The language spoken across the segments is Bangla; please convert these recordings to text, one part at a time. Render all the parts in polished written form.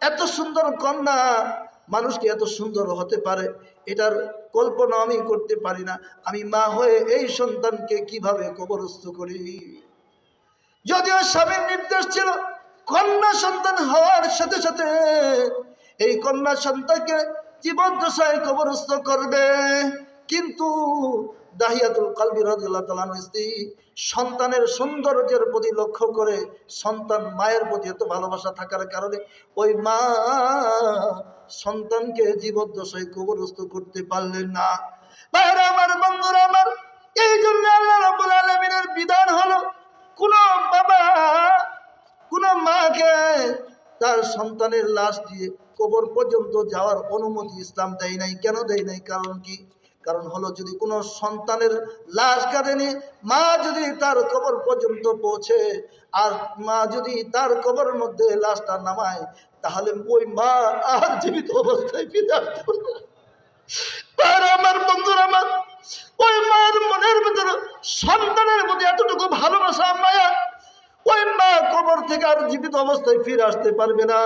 এত সুন্দর কন্যা, মানুষ কি এত সুন্দর হতে পারে? এটার কল্পনা আমি করতে পারি না। আমি মা হয়ে এই সন্তানকে কিভাবে কবরস্থ করি? যদিও স্বামীর নির্দেশ ছিল কন্যা সন্তান হওয়ার সাথে সাথে এই কন্যা সন্তানকে জীবদ্দশায় কবরস্থ করবে, কিন্তু দাহিয়াতুল কালবি রাদিয়াল্লাহু তাআলা আনহু স্ত্রী সন্তানের সৌন্দর্যের প্রতি লক্ষ্য করে, সন্তান মায়ের প্রতি এত ভালোবাসা থাকার কারণে ওই মা সন্তানকে জীবদ্দশায় কবরস্থ করতে পারলেন না। ভাইরা আমার, বন্ধুরা আমার, এই জন্য আল্লাহ রাব্বুল আলামিনের বিধান হলো কোন বাবা কোন মাকে তার সন্তানের লাশ দিয়ে কবর পর্যন্ত যাওয়ার অনুমতি ইসলাম দেয় নাই। কেন দেয় নাই? কারণ কি? কারণ হলো, যদি কোনো সন্তানের লাশ কাঁদেনি, মা যদি তার কবর পর্যন্ত পৌঁছে আর মা যদি তার কবরের মধ্যে লাশটা নামায়, তাহলে ওই মা আর জীবিত অবস্থায় ফিরে আসতে পারবে না। আর আমার বন্ধুরা আমার, ওই মায়ের মনের ভিতরে সন্তানের প্রতি এতটুকু ভালোবাসা, মায়া, ওই মা কবর থেকে আর জীবিত অবস্থায় ফিরে আসতে পারবে না।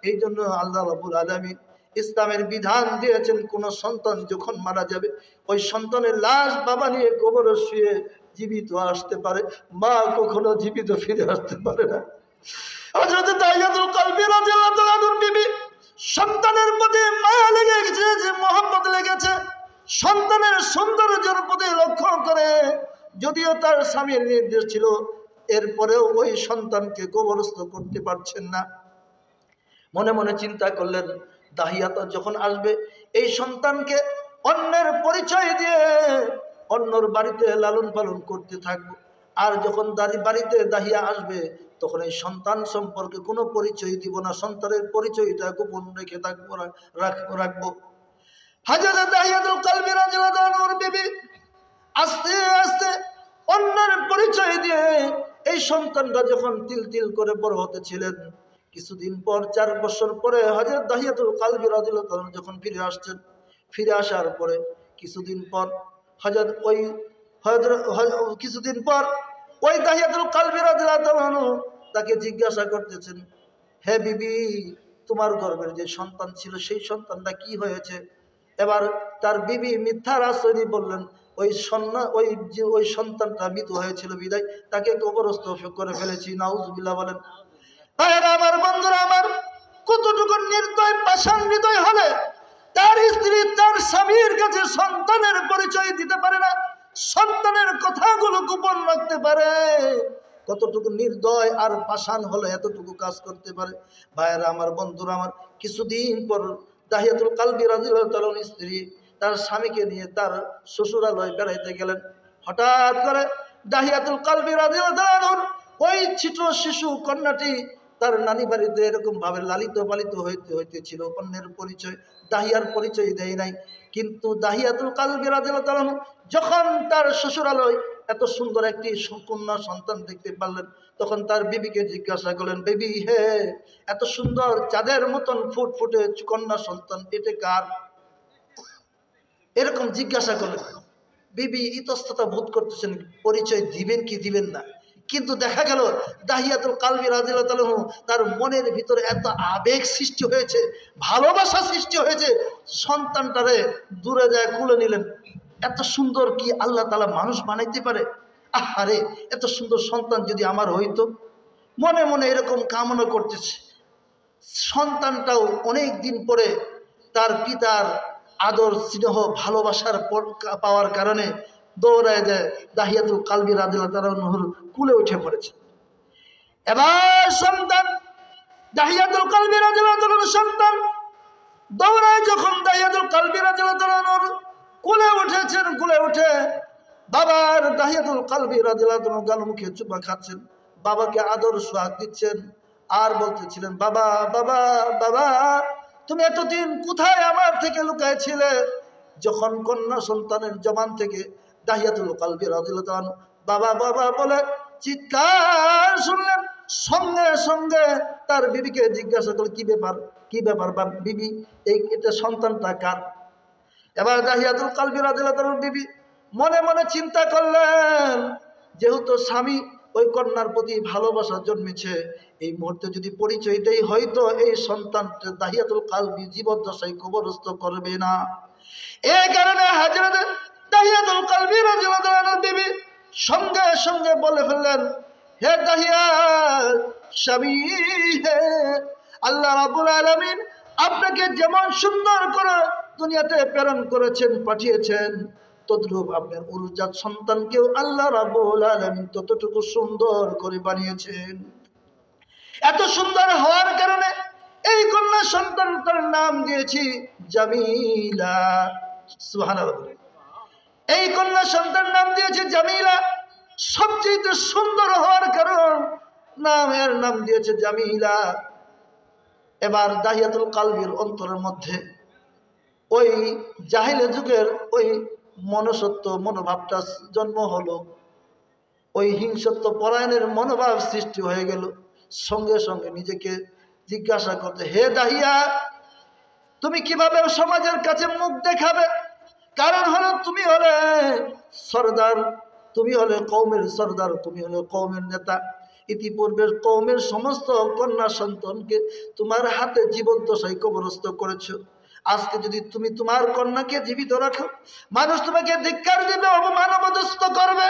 এই জন্য আল্লাহ রাব্বুল আলামিন ইসলামের বিধান দিয়েছেন, কোন সন্তান যখন মারা যাবে ওই সন্তানের লাশ বাবা নিয়ে কবরে শুয়ে জীবিত আসতে পারে, মা কখনো জীবিত ফিরে আসতে পারে না। হযরত দাহিয়াতুল কালবি রাদিয়াল্লাহু তাআলা আনহুর বিবি সন্তানের প্রতি মায়া লেগে গেছে, যে মহব্বত লেগেছে, সন্তানের সৌন্দর্যের প্রতি লক্ষ্য করে, যদিও তার স্বামীর নির্দেশ ছিল, এরপরেও ওই সন্তানকে কবরস্থ করতে পারছেন না। মনে মনে চিন্তা করলেন, দাহিয়াত যখন আসবে এই সন্তানকে অন্যের পরিচয় দিয়ে অন্যর বাড়িতে লালন পালন করতে থাকবো, আর যখন বাড়িতে দাহিয়া আসবে তখন এই সন্তান সম্পর্কে কোনো পরিচয় দিব না, সন্তানের পরিচয়টা গোপন রেখে রাখবো। হযরত দাহিয়াতুল কালবি রাদিয়াল্লাহু আনহুর বিবি আস্তে আস্তে অন্যের পরিচয় দিয়ে এই সন্তানটা যখন তিল তিল করে বড় হতেছিলেন, কিছুদিন পর 4 বছর পরে হযরত দাহিয়াতুল কালবি রাদিয়াল্লাহু তাআলা যখন ফিরে আসছেন, ফিরে আসার পরে কিছুদিন পর কিছুদিন পর ওই দাহিয়াতুল কালবি রাদিয়াল্লাহু তাআলা তাকে জিজ্ঞাসা করতেছেন, হে বিবি, তোমার গর্ভের যে সন্তান ছিল সেই সন্তানটা কি হয়েছে? এবার তার বিবি মিথ্যার আশ্রয় দিয়ে বললেন, ওই সন্তানটা মৃত হয়েছিল বিদায় তাকে কবরস্থ করে ফেলেছি। নাউজুবিল্লাহ বলেন। ভাইরা আমার, বন্ধুরা আমার, কতটুকু নির্দয় পাষাণ হৃদয় হলে তার স্ত্রী তার স্বামীর কাছে সন্তানের পরিচয় দিতে পারে না, সন্তানের কথাগুলো গোপন রাখতে পারে? কতটুকু নির্দয় আর পাষাণ হলে এতটুকু কাজ করতে পারে? ভাইরা আমার, বন্ধুরা আমার, কিছুদিন পর দাহিয়াতুল কালবি রাদিয়াল্লাহু তাআলা স্ত্রী তার স্বামীকে নিয়ে তার শ্বশুরালয় বেড়াইতে গেলেন। হঠাৎ করে দাহিয়াতুল কালবি রাদিয়াল্লাহু তাআলা ওই ছোট শিশু কন্যাটি তার নানি বাড়িতে এরকম ভাবে লালিত পালিত হইতেছিল, অন্যের পরিচয়, দাহিয়ার পরিচয় দেয় নাই। কিন্তু দাহিয়াতুল কালবি রাদিয়াল্লাহু তাআলা যখন তার শ্বশুরালয় এত সুন্দর একটি কন্যা সন্তান দেখতে পারলেন, তখন তার বিবিকে জিজ্ঞাসা করলেন, বেবি, হে, এত সুন্দর চাঁদের মতন ফুটফুটে কন্যা সন্তান, এটা কার? এরকম জিজ্ঞাসা করলেন। বিবি ইতস্ততা বোধ করতেছেন, পরিচয় দিবেন কি দিবেন না। কিন্তু দেখা গেল দাহিয়াতুল কালবি রাদিয়াল্লাহু তাআলা তার মনের ভিতরে এত আবেগ সৃষ্টি হয়েছে, ভালোবাসা সৃষ্টি হয়েছে, সন্তানটারে দূরে যায় কুলে নিলেন। এত সুন্দর কি আল্লাহ তাআলা মানুষ বানাইতে পারে? আহারে, এত সুন্দর সন্তান যদি আমার হইতো। মনে মনে এরকম কামনা করতেছে। সন্তানটাও অনেক দিন পরে তার পিতার আদর স্নেহ ভালোবাসার পাওয়ার কারণে দৌড়ায় যায় দাহিয়াতুল কালবি রাদিয়াল্লাহু তাআলা আনহুর কুলে উঠে পড়েছে। এবার সন্তান দাহিয়াতুল কালবি রাদিয়াল্লাহু তাআলার সন্তান দৌড়ায় যখন দাহিয়াতুল কালবি রাদিয়াল্লাহু তাআলা আনহুর কুলে উঠেছেন, কুলে উঠে বাবার দাহিয়াতুল কালবি রাদিয়াল্লাহু তাআলা গাল মুখে চুমা খাচ্ছেন, বাবাকে আদর সোহাগ দিচ্ছেন, আর বলতেছিলেন, বাবা, বাবা, বাবা, তুমি এতদিন কোথায় আমার থেকে লুকাইছিলে? যখন কন্যা সন্তানের জবান থেকে দাহিয়াতুল কালবি রাদিয়াল্লাহু তাআলা বাবা বাবা বলে চিৎকার শুনলেন, সঙ্গে সঙ্গে তার বিবিকে জিজ্ঞাসা করল, কি ব্যাপার, কি ব্যাপার বিবি, এটা সন্তানটা কার? এবার দাহিয়াতুল কালবি রাদিয়াল্লাহু তাআলা বিবি মনে মনে চিন্তা করলেন, যেহেতু স্বামী ওই কন্যার প্রতি ভালোবাসা জন্মেছে। এই মুহূর্তে যদি পরিচয় দেই, হয়তো এই সন্তানটা দাহিয়াতুল কালবি জীবদ্দশায় কবরস্থ করবে না। এই কারণে হযরত দাহিয়াতুল কালবি রাদিয়াল্লাহু আনহু বিবি সঙ্গে সঙ্গে বলে ফেললেন, হে দাহিয়া স্বামী, হে আল্লাহ রাব্বুল আলামিন আপনাকে যেমন সুন্দর করে দুনিয়াতে প্রেরণ করেছেন, পাঠিয়েছেন, তদ্রূপ আপনার উরুজাত সন্তানকেও আল্লাহ রাব্বুল আলামিন ততটুকু সুন্দর করে বানিয়েছেন। এত সুন্দর হওয়ার কারণে এই কন্যা সন্তানটার নাম দিয়েছি জামিলা। সুবহানাল্লাহ। এই কন্যা সন্তান নাম দিয়েছে জামিলা। সবচেয়ে সুন্দর হওয়ার কারণ এর নাম দিয়েছে জামিলা। এবার দাহিয়াতুল কালবির অন্তরের মধ্যে ওই জাহিলি যুগের ওই মনসত্ব মনোভাবটা জন্ম হলো, ওই হিংসত্ব পরায়ণের মনোভাব সৃষ্টি হয়ে গেল। সঙ্গে সঙ্গে নিজেকে জিজ্ঞাসা করতে, হে দাহিয়া, তুমি কিভাবে সমাজের কাছে মুখ দেখাবে? কারণ হলো তুমি হলে সরদার, তুমি হলে কওমের সরদার, তুমি হলে কওমের নেতা। ইতিপূর্বে কওমের সমস্ত কন্যা সন্তানকে তোমার হাতে জীবদ্দশায় কবরস্থ করেছো। আজকে যদি তুমি তোমার কন্যাকে জীবিত রাখো, মানুষ তোমাকে ধিক্কার দিবে, অপমান অপদস্থ করবে,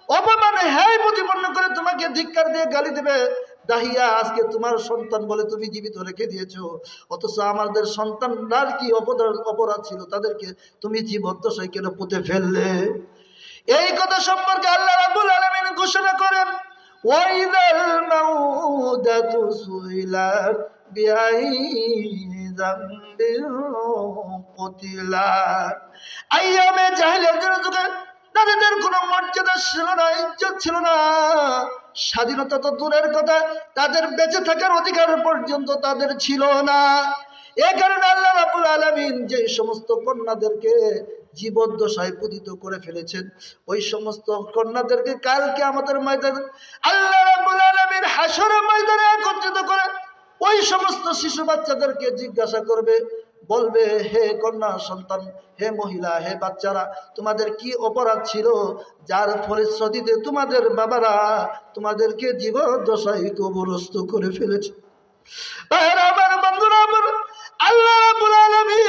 অপমানে হ্যায় প্রতিপন্ন করে তোমাকে ধিক্কার দিয়ে গালি দেবে। দাহিয়া, আজকে তোমার সন্তান বলে তুমি জীবিত রেখে দিয়েছো, অথচ আমাদের সন্তানরার কি অপরাধ ছিল, তাদেরকে তুমি জীবদ্দশায় কেন পুঁতে ফেললে? এই কথা সম্পর্কে আল্লাহ রাব্বুল আলামিন ঘোষণা করেন, ওয়াইদাল মাউদাতু সুইলাত বিআইয়ি যামবিন কুতিলাত। আইয়ামে জাহেলিয়াতের যুগে নারীদের কোনো মর্যাদা ছিল না, ইজ্জত ছিল না, স্বাধীনতা তো দূরের কথা, তাদের বেঁচে থাকার অধিকার পর্যন্ত তাদের ছিল না। এ কারণে আল্লাহ রাব্বুল আলামিন যে সমস্ত কন্যাদেরকে জীবদ্দশায় পতিত করে ফেলেছেন, ওই সমস্ত কন্যাদেরকে কালকে আমাদের ময়দানে আল্লাহ রাব্বুল আলামিন হাশরের ময়দানে একত্রিত করে ওই সমস্ত শিশু বাচ্চাদেরকে জিজ্ঞাসা করবে, বলবে, হে কন্যা সন্তান, হে মহিলা, হে বাচ্চারা, তোমাদের কি অপরাধ ছিল যার ফলশ্রুতিতে তোমাদের বাবারা তোমাদেরকে জীবদ্দশায় কবরস্থ করে ফেলেছে? আমার বন্ধুরা, আমার আল্লাহ রাব্বুল আলামিন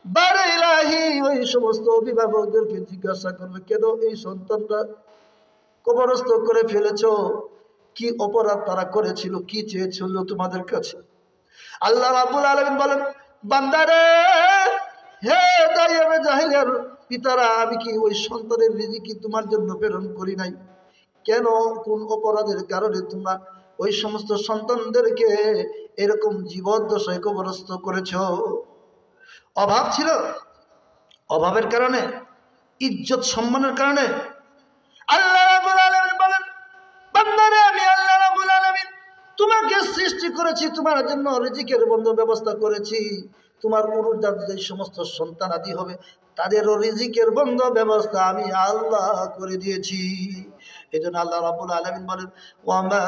বারে ইলাহি ওই সমস্ত অভিভাবকদেরকে জিজ্ঞাসা করবে, কেন এই সন্তানরা কবরস্থ করে ফেলেছো? কি অপরাধ তারা করেছিল, কি চেয়েছিল তোমাদের কাছে? আল্লাহ রাব্বুল আলামিন বলেন, বান্দারে, হে দাইয়ামে জাহিলিয়ার পিতারা, আমি কি ওই সন্তানের রিজিক তোমার জন্য প্রেরণ করি নাই? কেন, কোন অপরাধের কারণে তোমরা ওই সমস্ত সন্তানদেরকে এরকম জীবদ্দশায় কবরস্থ করেছো? অভাব ছিল, অভাবের কারণে, ইজ্জত সম্মানের কারণে? আল্লাহ রাব্বুল আলামিন বলেন, বান্দারে, আমি আল্লাহ রাব্বুল আলামিন তোমাকে সৃষ্টি করেছি, তোমার জন্য রিজিকের বন্ধ ব্যবস্থা করেছি। তোমার উরুজাত যে সমস্ত সন্তান আদি হবে, তাদেরও রিজিকের বন্ধ ব্যবস্থা আমি আল্লাহ করে দিয়েছি। এই জন্য আল্লাহ রাব্বুল আলামিন বলেন, ওয়ামা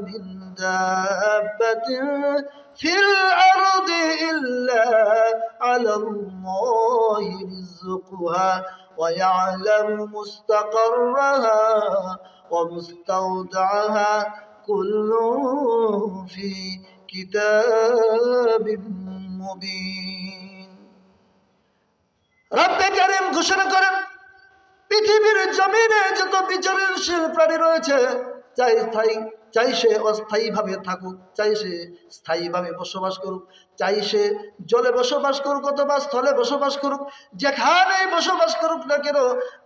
মিন দাব্বাতিন ফিল আরদি ইল্লা আলাল্লাহি রিজকুহা ওয়া ইয়ালামু মুস্তাকাররাহা ওয়া মুস্তাওদাআহা কুল্লু ফি কিতাবিম মুবিন। রব্বে কারীম ঘোষণা করেন, পৃথিবীর জমিনে যত বিচরণশীল প্রাণী রয়েছে, চাই সে অস্থায়ীভাবে থাকুক, চাই সে স্থায়ীভাবে বসবাস করুক, চাই সে জলে বসবাস করুক অথবা স্থলে বসবাস করুক, যেখানেই বসবাস করুক না কেন,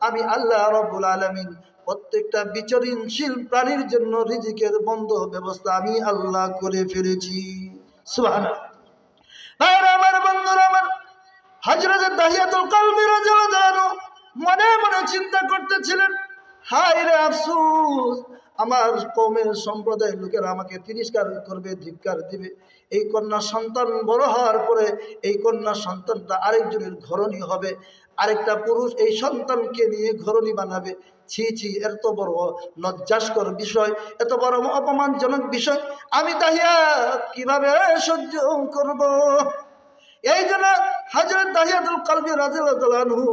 আমি আল্লাহ রাব্বুল আলামিন প্রত্যেকটা বিচরণশীল প্রাণীর জন্য রিজিকের বন্ধ ব্যবস্থা আমি আল্লাহ করে ফেলেছি। সুবহানাল্লাহ। আমার বন্ধুরা, আমার হযরত দাহিয়াতুল কালবি রাদিয়াল্লাহু আনহু মনে মনে চিন্তা করতেছিলেন, হায় রে আফসোস, আমার কওমের সম্প্রদায়ের লোকেরা আমাকে তিরস্কার করবে, ধিক্কার দিবে। এই কন্যা সন্তান বড় হওয়ার পরে এই কন্যা সন্তানটা আরেকজনের ঘরণী হবে, আরেকটা পুরুষ এই সন্তানকে নিয়ে ঘরণী বানাবে। ছি ছি, এত বড় লজ্জাস্কর বিষয়, এত বড় অপমানজনক বিষয় আমি দাহিয়া কিভাবে সহ্য করব? এই জন্য হযরত দাহিয়াতুল কালবি রাদিয়াল্লাহু আনহু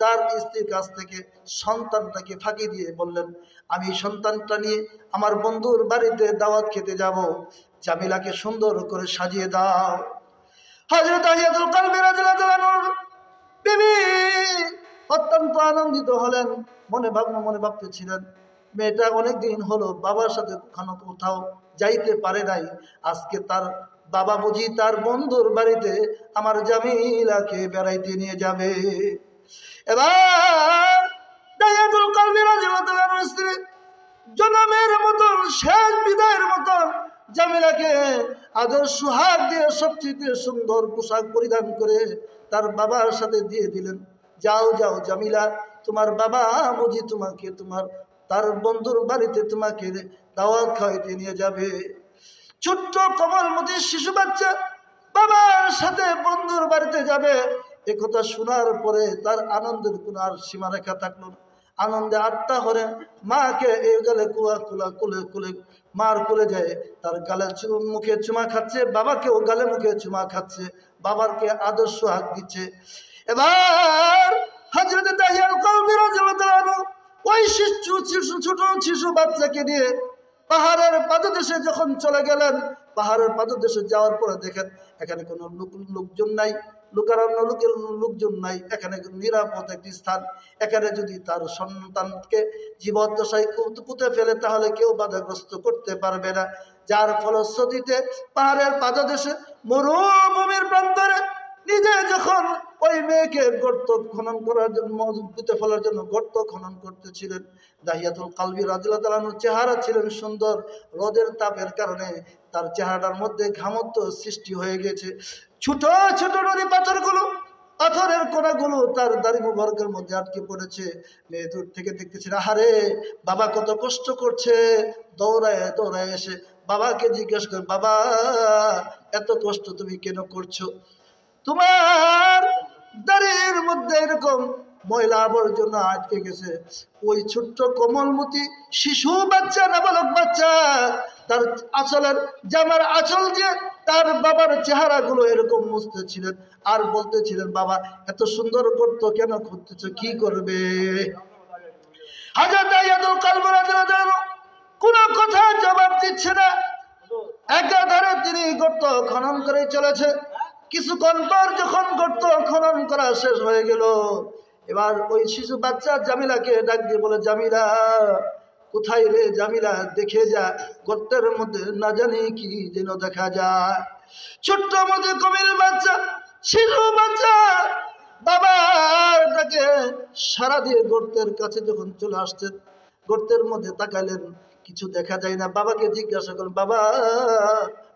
তার স্ত্রীর কাছ থেকে সন্তানটাকে ফাঁকি দিয়ে বললেন, আমি সন্তানটা নিয়ে আমার বন্ধুর বাড়িতে দাওয়াত খেতে যাব, জামিলাকে সুন্দর করে সাজিয়ে দাও। হযরত তাহিয়াতুল কলবি রাদিয়াল্লাহু আনহু বিবি অত্যন্ত আনন্দিত হলেন। মনে ভাবতেছিলেন, মেয়েটা অনেকদিন হলো বাবার সাথে কোথাও যাইতে পারে নাই, আজকে তার বাবা বুঝি তার বন্ধুর বাড়িতে আমার জামিলাকে বেড়াইতে নিয়ে যাবে। এবার দাহিয়াতুল কলবি রাদিয়াল্লাহু আনহুর স্ত্রী জনমের মতন শেষ বিদায়ের মতন জামিলাকে আদর সুহাগ দিয়ে সবচেয়ে সুন্দর পোশাক পরিধান করে তার বাবার সাথে দিয়ে দিলেন। যাও যাও জামিলা, তোমার বাবা বুঝি তোমাকে তার বন্ধুর বাড়িতে তোমাকে দাওয়াত খাওয়াইতে নিয়ে যাবে। ছোট্ট কোমলমতি শিশু বাচ্চা বাবার সাথে বন্ধুর বাড়িতে যাবে, একথা শোনার পরে তার আনন্দের কোনো আর সীমারেখা থাকলো না। আনন্দে আত্মা হরে মাকে এই গালে কুলে মার কোলে যায়, তার গালে মুখে চুমা খাচ্ছে, বাবাকেও গালে মুখে চুমা খাচ্ছে, বাবারকে আদর্শ হাত দিচ্ছে। এবার হযরত তাহিয়াতুল কলবি রাদিয়াল্লাহু আনহু ওই ছোট শিশু বাচ্চাকে নিয়ে পাহাড়ের পাদদেশে যখন চলে গেলেন, পাহাড়ের পাদদেশে যাওয়ার পরে দেখেন এখানে কোনো লোকজন নাই, লুকারান্য লোকজন নাই, এখানে নিরাপদ একটি স্থান। এখানে যদি তার সন্তানকে জীবদ্দশায় পুঁতে ফেলে তাহলে কেউ বাধাগ্রস্ত করতে পারবে না। যার ফলশ্রুতিতে পাহাড়ের পাদদেশে মরুভূমির প্রান্তরে নিজে যখন ওই মেয়েকে গর্ত খনন করার জন্য পুঁতে ফেলার জন্য গর্ত খনন করতেছিলেন, দাহিয়াতুল কলবি রাদিয়াল্লাহু আনহুর চেহারা ছিলেন সুন্দর, রোদের তাপের কারণে তার চেহারার মধ্যে ঘামত্ব সৃষ্টি হয়ে গেছে। ছোট ছোট নদী পাথরের কোনাগুলো তার দাড়ি মুবারকের মধ্যে আটকে পড়েছে। মেয়ে দূর থেকে দেখতেছে, আহারে বাবা কত কষ্ট করছে। দৌড়ায় এসে বাবাকে জিজ্ঞেস করে, বাবা এত কষ্ট তুমি কেন করছো? তোমার দাড়ির মধ্যে এরকম ময়লা আবর্জনা আটকে গেছে। ওই ছোট্ট কোমলমতি শিশু বাচ্চা, নাবালক বাচ্চা, তার জামার আঁচল দিয়ে তার বাবার চেহারাগুলো এরকম মুছতেছিলেন আর বলতেছিলেন, বাবা এত সুন্দর গর্ত কেন খুঁড়তেছ, কি করবে? হযরত তাহিয়াতুল কলবি রাদিয়াল্লাহু আনহু কোনো কথা জবাব দিচ্ছে না, একাধারে তিনি গর্ত খনন করে চলেছে। কিছুক্ষণ পর যখন গর্ত খনন করা শেষ হয়ে গেল, এবার ওই শিশু বাচ্চা জামিলাকে ডাক দিয়ে বলে, জামিলা কোথায় রে জামিলা, দেখে যা গর্তের মধ্যে না জানি কি যেন দেখা যায়। ছোট্ট মধ্যে কমিল বাচ্চা, শিশু বাচ্চা বাবার ডাকে সারা দিয়ে গর্তের কাছে যখন চলে আসছেন, গর্তের মধ্যে তাকালেন, কিছু দেখা যায় না। বাবাকে জিজ্ঞাসা করেন, বাবা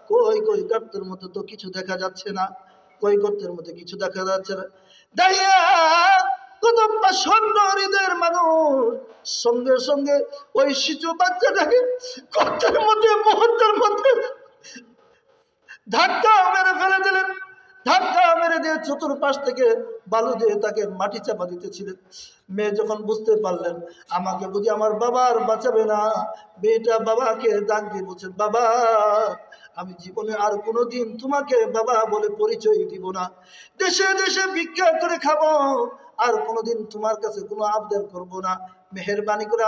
কই গর্তের মধ্যে তো কিছু দেখা যাচ্ছে না, কই গর্তের মধ্যে কিছু দেখা যাচ্ছে না। দাইয়া কত প্রসন্ন হৃদয়ের মানুষ, সঙ্গে সঙ্গে ওই শিশু বাচ্চাটাকে গর্তের মধ্যে মুহূর্তের মধ্যে ধাক্কা মেরে ফেলে দিলেন। ধাক্কা মেরে দিয়ে চতুর্পাশ থেকে বালু দিয়ে তাকে মাটি চাপা দিতেছিলেন। মেয়ে যখন বুঝতে পারলেন আমাকে বুঝি আমার বাবা আর বাঁচাবে না, মেয়েটা বাবাকে ডাক দিয়ে বলছেন, বাবা আমি জীবনে আর কোনোদিন তোমাকে বাবা বলে পরিচয় দিব না, দেশে দেশে ভিক্ষা করে খাবো, আর কোনোদিন তোমার কাছে কোনো আবদার করব না, মেহেরবানি করে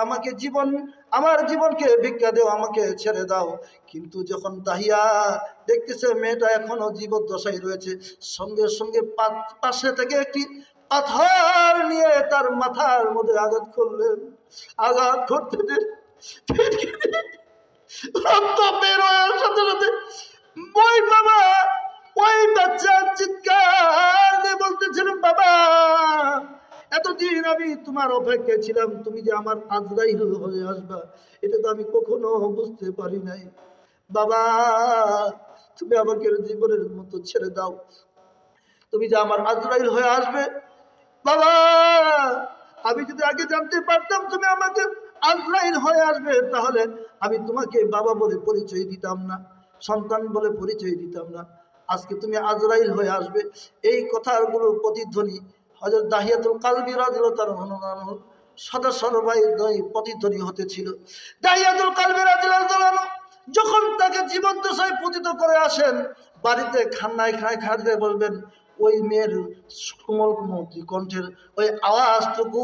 আমার জীবনকে ভিক্ষা দেও, আমাকে ছেড়ে দাও। কিন্তু যখন দাহিয়া দেখতেছে মেয়েটা এখনো জীবদ্দশায় রয়েছে, সঙ্গে সঙ্গে পাশে থেকে একটি পাথর নিয়ে তার মাথার মধ্যে আঘাত করলেন। আঘাত করতে রক্ত বের হওয়ার সাথে সাথে ওই বাবা ওই বাচ্চা চিৎকার দিয়ে বলতেছিলেন, বাবা এতদিন আমি তোমার অপেক্ষায় ছিলাম, তুমি যে আমার আজরাইল হয়ে আসবা এটা তো আমি কখনো বুঝতে পারি নাই। বাবা তুমি আমাকে জীবনের মতো ছেড়ে দাও, তুমি যে আমার আজরাইল হয়ে আসবে, বাবা আমি যদি আগে জানতে পারতাম তুমি আমাকে আজরাইল হয়ে আসবে, তাহলে আমি তোমাকে বাবা বলে পরিচয় দিতাম না, সন্তান বলে পরিচয় দিতাম না, আজকে তুমি আজরাইল হয়ে আসবে। এই কথাগুলো প্রতিধ্বনি হযরত দাহিয়াতুল কলবি রাদিয়াল্লাহু আনহু সদা সর্বাই প্রতিধ্বনি হতেছিল। দাহিয়াতুল কলবি রাদিয়াল্লাহু আনহু যখন তাকে জীবদ্দশায় পতিত করে আসেন, বাড়িতে খান্নায় খায় খাদ্যে বলবেন, ওই মেয়ের কোমল কোমল কণ্ঠের ওই আওয়াজটুকু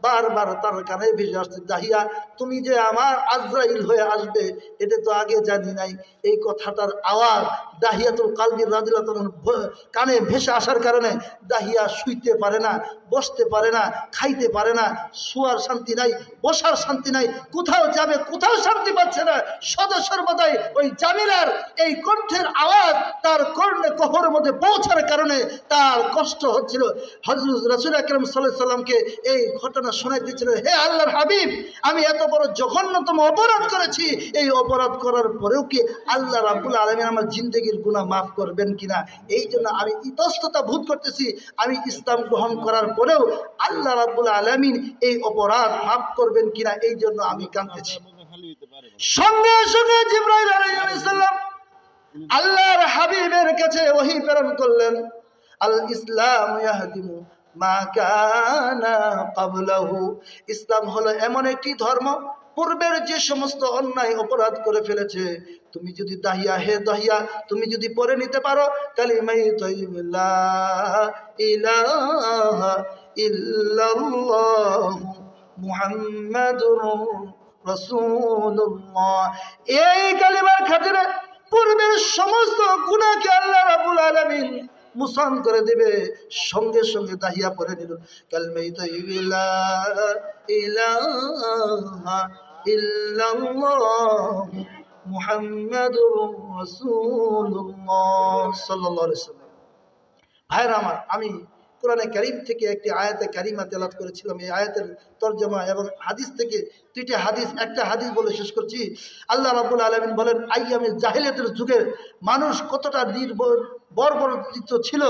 বারবার তার কানে ভেসে আসছে, দাহিয়া তুমি যে আমার আজরাইল হয়ে আসবে এটা তো আগে জানি নাই। এই কথাটার আওয়াজ দাহিয়াতুল কালবি রাদিয়াল্লাহু তাআলা কানে ভেসে আসার কারণে দাহিয়া শুইতে পারে না, বসতে পারে না, খাইতে পারে না, শোয়ার শান্তি নাই, বসার শান্তি নাই, কোথাও যাবে কোথাও শান্তি পাচ্ছে না। সর্বদাই ওই জামিলার এই কণ্ঠের আওয়াজ তার কর্ণে কহরের মধ্যে পৌঁছার কারণে তার কষ্ট হচ্ছিল। হযরত রাসূল আকরাম সাল্লাল্লাহু আলাইহি ওয়াসাল্লামকে এই ঘটনা শোনাইতেছিল, হে আল্লাহর হাবিব, আমি এত বড় জঘন্যতম অপরাধ করেছি, এই অপরাধ করার পরেও কি আল্লাহ রাব্বুল আলামিন আমার জিন্দেগির গুনাহ মাফ করবেন কিনা, এই জন্য আমি ইতস্ততা বোধ করতেছি। আমি ইসলাম গ্রহণ করার পরেও আল্লাহ রাব্বুল আলামিন এই অপরাধ মাফ করবেন কিনা, এই জন্য আমি কাঁদতেছি। সঙ্গে সঙ্গে জিবরাইল আলাইহিস সালাম আল্লাহর হাবিবের কাছে ওহী প্রেরণ করলেন, আল ইসলাম ইয়াহদিমু মা কানা ক্বাবলাহু, ইসলাম হলো এমন একটি ধর্ম পূর্বের যে সমস্ত অন্যায় অপরাধ করে ফেলেছে, তুমি যদি দাহিয়া, হে দাহিয়া, তুমি যদি পড়ে নিতে পারো কালিমায়ে তাইয়্যিবা লা ইলাহা ইল্লাল্লাহ মুহাম্মাদুর রাসূলুল্লাহ, এই কালিমার খাতিরে পূর্বের সমস্ত গুনাহকে আল্লাহ রাব্বুল আলামিন মুসান করে দিবে। সঙ্গে সঙ্গে দাহিয়া পড়ে নিল কালিমায়ে তাইয়্যিবা লা ইলাহা ইল্লাল্লাহ মুহাম্মাদুর রাসূলুল্লাহ সাল্লাল্লাহু আলাইহি ওয়াসাল্লাম। ভাইরা আমার, আমি কোরআনে কারীম থেকে একটি আয়াতে কারিমা তেলাওয়াত করেছিলাম। এই আয়াতের তরজমা এবং হাদিস থেকে দুইটা হাদিস, একটা হাদিস বলে শেষ করছি। আল্লাহ রাব্বুল আলামিন বলেন, আইয়ামে জাহেলিয়াতের যুগে মানুষ কতটা বর্বরচিত ছিল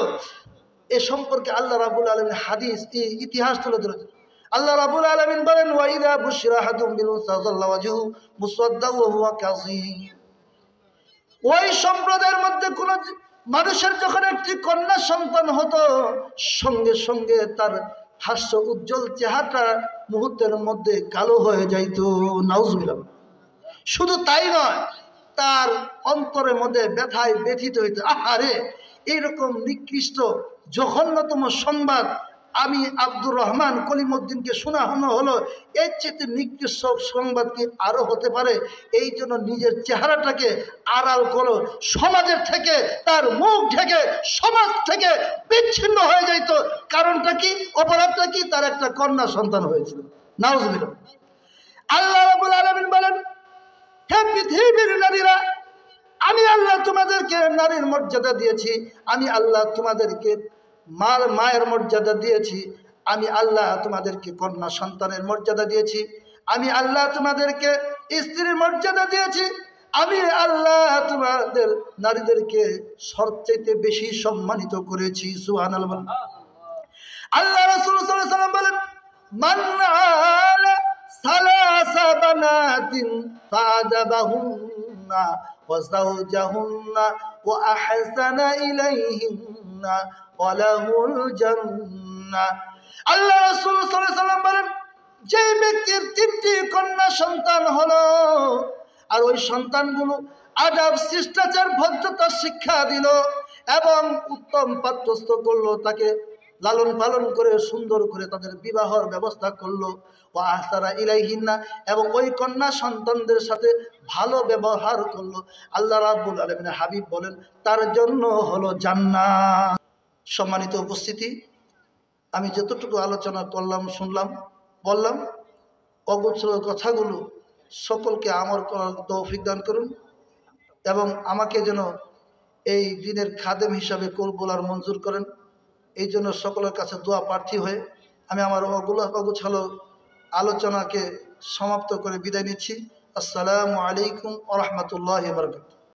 এ সম্পর্কে আল্লাহ রাব্বুল আলামিন হাদিস, ইতিহাস তুলে ধরেছেন। আল্লাহ রাব্বুল আলামিন বলেন, ওয়া ইযা বুশিরা আহাদুম বিল উনসা যাল্লা ওয়াজহু মুসাদ্দাও ওয়া হুয়া কাযীম, ওই সম্প্রদায়ের মধ্যে কোন মানুষের যখন একটি কন্যা সন্তান হতো, সঙ্গে সঙ্গে তার হাস্য উজ্জ্বল চেহারাটা মুহূর্তের মধ্যে কালো হয়ে যাইত। নাউজুবিল্লাহ। শুধু তাই নয়, তার অন্তরের মধ্যে ব্যথায় ব্যথিত হইত। আহারে, এইরকম নিকৃষ্ট জঘন্যতম সংবাদ আমি আব্দুর রহমান কলিমউদ্দিনকে শোনানো হলো, এর চেয়ে নিকৃষ্ট সংবাদ কি আরো হতে পারে? এই জন্য নিজের চেহারাটাকে আড়াল করো, সমাজের থেকে তার মুখ ঢেকে সমাজ থেকে বিচ্ছিন্ন হয়ে যাইত। কারণটা কি, অপরাধটা কি? তার একটা কন্যা সন্তান হয়েছিল। নাউজুবিল্লাহ। আল্লাহ রাব্বুল আলামিন বলেন, হে পৃথিবীর নারীরা, আমি আল্লাহ তোমাদেরকে নারীর মর্যাদা দিয়েছি, আমি আল্লাহ তোমাদেরকে মায়ের মর্যাদা দিয়েছি, আমি আল্লাহ তোমাদেরকে কন্যা সন্তানের মর্যাদা দিয়েছি, আমি আল্লাহ তোমাদেরকে স্ত্রীর মর্যাদা দিয়েছি, আমি আল্লাহ তোমাদের নারীদেরকে সবচেয়ে বেশি সম্মানিত করেছি। সুবহানাল্লাহ। আল্লাহ রাসূল সাল্লাল্লাহু আলাইহি ওয়াসাল্লাম বলেন, মান আলা সালাসা বানাতিন ফাদাবাহুন্না ওয়া যাওজাহুন্না ওয়া আহসানা ইলাইহিন্না ওয়ালাহুল জান্নাহ। আল্লাহ রাসূল সাল্লাল্লাহু আলাইহি ওয়াসাল্লাম বলেন, যে ব্যক্তির তিনটি কন্যা সন্তান হলো আর ওই সন্তানগুলো আদব, শিষ্টাচার, ভদ্রতা শিক্ষা দিল এবং উত্তম পাত্রস্থ করলো, তাকে লালন পালন করে সুন্দর করে তাদের বিবাহের ব্যবস্থা করলো, ওয়া আহসানা ইলাইহিন্না, এবং ওই কন্যা সন্তানদের সাথে ভালো ব্যবহার করলো, আল্লাহ রাব্বুল আলামিনের হাবিব বলেন তার জন্য হলো জান্নাত। সম্মানিত উপস্থিতি, আমি যতটুকু আলোচনা করলাম, শুনলাম, বললাম, অগোচর কথাগুলো সকলকে আমল করার তৌফিক দান করুন এবং আমাকে যেন এই দিনের খাদেম হিসাবে কবুল আর মঞ্জুর করেন। এই জন্য সকলের কাছে দোয়া প্রার্থী হয়ে আমি আমার অগোছালো আলোচনাকে সমাপ্ত করে বিদায় নিচ্ছি। আসসালামু আলাইকুম ওয়া রাহমাতুল্লাহি ওয়া বারাকাতুহু।